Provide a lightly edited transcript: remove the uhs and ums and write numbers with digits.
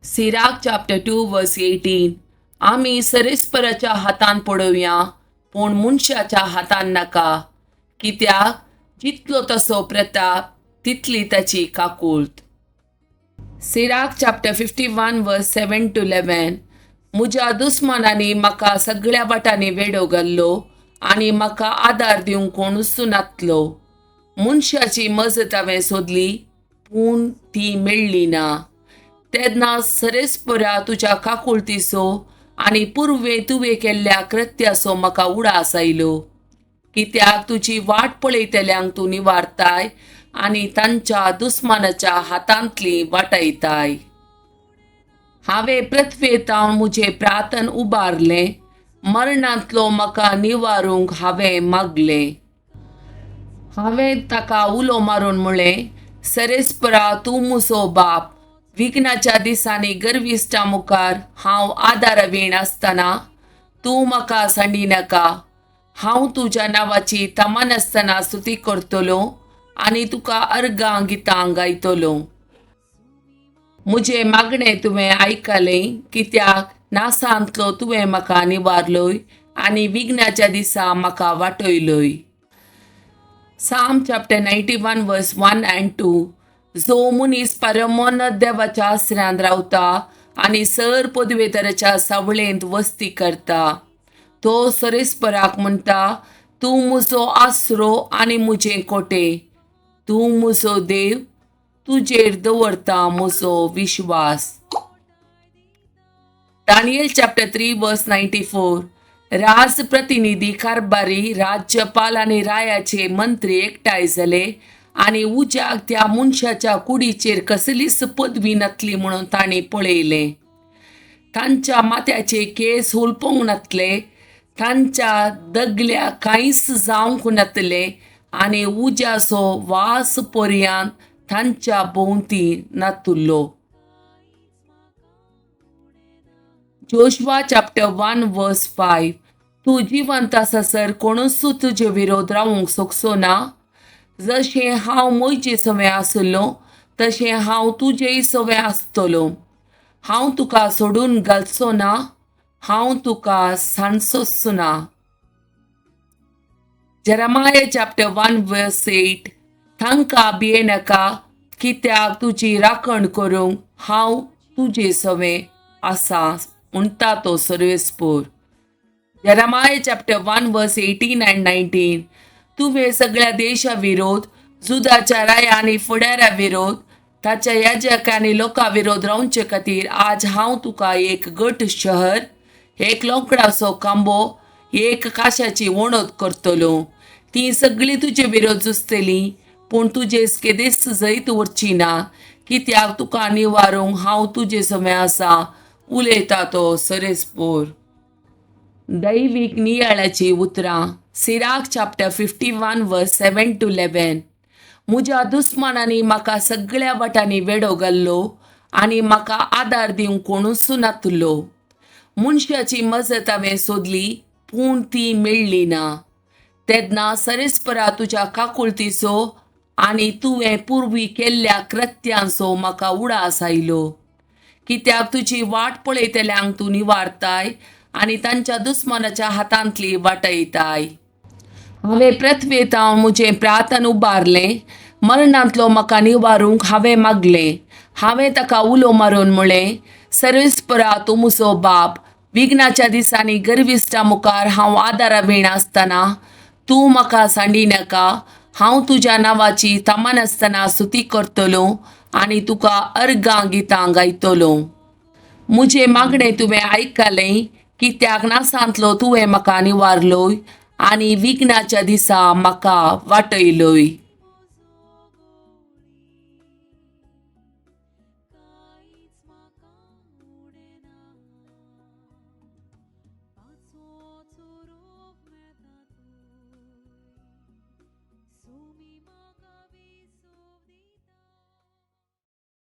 Sirach chapter 2 वर्स 18. आम्ही सरेस्पराच्या हातान पडोवया पूण मनशाच्या हातान नाका, कित्याक जितलो तसो प्रताप तितली ताची काकूळट. सिराक चॅप्टर 51 वर्स 7 to 11. म्हज्या दुस्मानांनी म्हाका सगळ्या वाटांनी वेडो घाल्लो आनी म्हाका आदार दिवंक कोणूच नातलो. मनशाची मजत हांवें सोदली पूण ती मेळ्ळी ना. तेन्ना सरेस्परा तुज्या काकुळतीचो आनी पुर्वे तुवें केल्ल्या कृत्याचो म्हाका उडास आयलो, कित्याक तुजी वाट पळयतल्यांक तूं निवारताय आनी तांच्या दुस्मानाच्या हातांतली वाटायताय. हांवें पृथ्वेतावन म्हजें प्रार्थन उबारलें, मरणांतलो म्हाका निवारूंक हांवें मागलें. हांवें ताका उलो मारून म्हळें, सरेस्परा तूं म्हजो बाप. विघ्नाच्या दिसांनी गर्विश्टां मुखार हांव आदारवीण आसतना तूं म्हाका सांडिनाका. हांव तुज्या नांवाची तमानासतना स्तुती करतलो आनी तुका अर्गां गितां गायतलो. म्हजें मागणें तुवें आयकलें, कित्याक नासांतलो तुवें म्हाका निवारलोय आनी विघ्नाच्या दिसा म्हाका वाटयलोय. Psalm chapter 91 verse 1 and 2. जो मनीस परमोन्नत देवाच्या आसऱ्यांत रावता आनी सर पदवेतराच्या सावळेंत वस्ती करता, तो सरेस्पराक म्हणटा, तूं म्हजो आसरो आनी म्हजें कोटे. तूं म्हजो देव, तुजेर दवरता म्हजो विश्वास. दानियल चॅप्टर 3 वर्स 94. राजप्रतिनिधी, कारभारी, राज्यपाल आनी रायाचे मंत्री एकठांय जाले आनी उज्याक त्या मनशाच्या कुडीचेर कसलीच पदवी नासली म्हणून तांणी पळयलें. तांच्या माथ्याचे केस हुलपूंक नासले, तांच्या दगल्याक कांयच जावंक नासलें आनी उज्याचो वास पर्यंत तांच्या भोंवती नासलो. जोशुआ चॅप्टर 1 वर्स 5. तूं जिवंत आसासर कोणूच तुजे विरोध रावंक सोंसचो ना. जशें हांव मोयजे सवें आसलो तशें हांव तुजेय सवें आसतलो. हांव तुका सोडून घालचो ना, हांव तुका सांडचोच ना. जेरेमाया चॅप्टर 1 वर्स 8. तांकां भियेनाका, कित्याक तुजी राखण करूंक हांव तुजे सवें आसा म्हणटा तो सर्वेस्पर. जेरेमाया चॅप्टर 1 वर्स 18 and 19. तुवें सगळ्या देशा विरोध, जुदाच्या राया आनी फुडाऱ्या विरोध, ताच्या याजकां आनी लोकां विरोध रावचे खातीर आज हांव तुका एक गट शहर, एक लोकडाचो खांबो, एक काशाची वणत करतलो. ती सगळीं तुजे विरोध झुजतलीं पूण तुजे केदेस जैत उरची ना, कित्याक तुका निवारूंक हांव तुजे सवें आसा उलयता तो सरेस्पर. दैवीक नियाळाची उतरां. सिराक चॅप्टर 51 वर्स 7 to 11. म्हज्या दुस्मानांनी म्हाका सगळ्या वाटांनी वेडो घाल्लो आनी म्हाका आदार दिवंक कोणूच नासलो. मनशाची मजत हांवें सोदली पूण ती मेळ्ळी ना. तेन्ना सरेस्परा तुज्या काकुळतीचो आनी तुवें पुर्वी केल्ल्या कृत्यांचो म्हाका उडास आयलो, कित्याक तुजी वाट पळयतल्यांक तूं निवारताय आनी तांच्या दुस्मानाच्या हातांतली वाटयताय. हांवें पृथ्वेतावन म्हजें प्रार्थन उबारलें, मरणांतलो म्हाका निवारूंक हांवें मागलें. हांवें ताका उलो मारून म्हळें, सरेस्परा तूं म्हजो बाप. विघ्नाच्या दिसांनी गर्विश्टां मुखार हांव आदारवीण आसतना तूं म्हाका सांडिनाका. हांव तुज्या नांवाची तमानासतना स्तुती करतलो आनी तुका अर्गां गितां गायतलो. म्हजें मागणें तुवें आयकलें, कित्याक नासांतलो तुवें म्हाका निवारलोय आनी विघ्नाच्या दिसा म्हाका वाटयलोय.